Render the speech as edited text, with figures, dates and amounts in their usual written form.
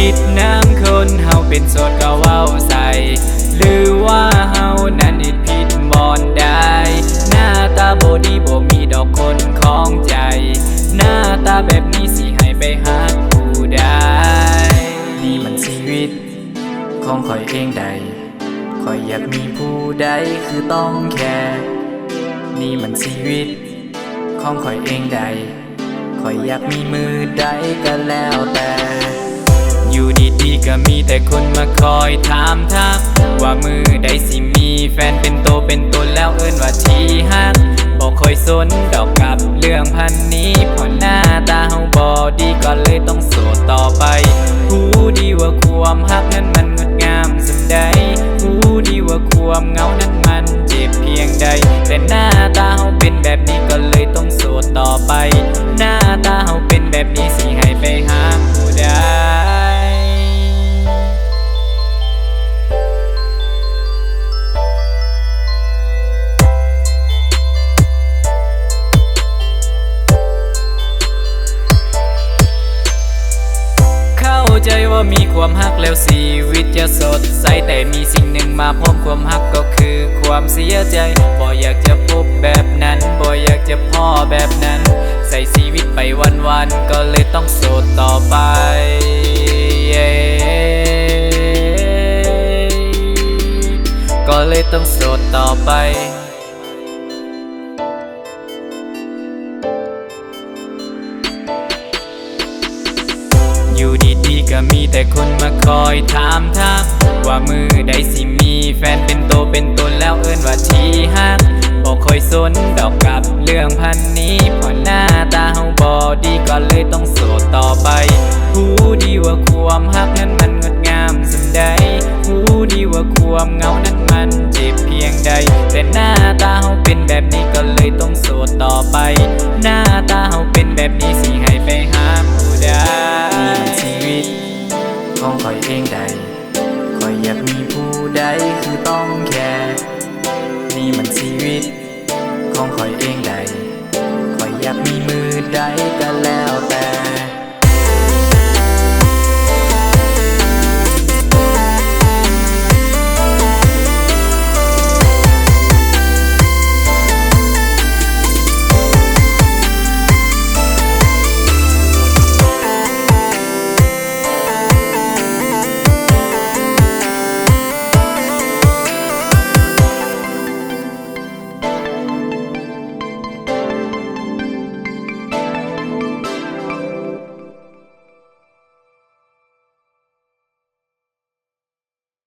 ผิดน้ำคนเฮาเป็นโสดก็เว้าใส่หรือว่าเฮานั้นเฮ็ดผิดบ่อนได้หน้าตาบ่ดีบ่มีดอกคนของใจหน้าตาแบบนี้สิให้ไปหาผู้ใดนี่มันชีวิตของข้อยเองใดข้อยอยากมีผู้ใดคือต้องแค่นี่มันชีวิตของข้อยเองใดข้อยอยากมีมือใดก็แล้วแต่อยู่ดีๆก็มีแต่คนมาคอยถามทักว่ามือใดสิมีแฟนเป็นโตเป็นตนแล้วเอิ้นว่าที่ฮักบอกคอยสนดอกกับเรื่องพันนี้เพราะหน้าตาเฮาบ่ดีก็เลยต้องโสดต่อไปผู้ดีว่าความฮักนั้นมันงดงามส่ำใดผู้ดีว่าความเหงานั้นมันเจ็บเพียงใดแต่หน้าตาเฮาเป็นแบบนี้ก็เลยต้องโสดต่อไปหน้าตาเฮาเป็นแบบนี้สิให้ไปหาผู้ใดใจว่ามีความฮักแล้วชีวิตจะสดใสแต่มีสิ่งหนึ่งมาพร้อมความฮักก็คือความเสียใจบ่อยากจะพบแบบนั้นบ่อยากจะพ่อแบบนั้นใส่ชีวิตไปวันๆก็เลยต้องโสดต่อไปก็เลยต้องโสดต่อไปอยู่ดีๆก็มีแต่คนมาคอยถามทักว่ามือใดสิมีแฟนเป็นโตเป็นตนแล้วเอิ้นว่าที่ฮักบ่ค่อยสนดอกกับเรื่องพันนี้เพราะหน้าตาเฮาบ่ดีก็เลยต้องโสดต่อไปผู้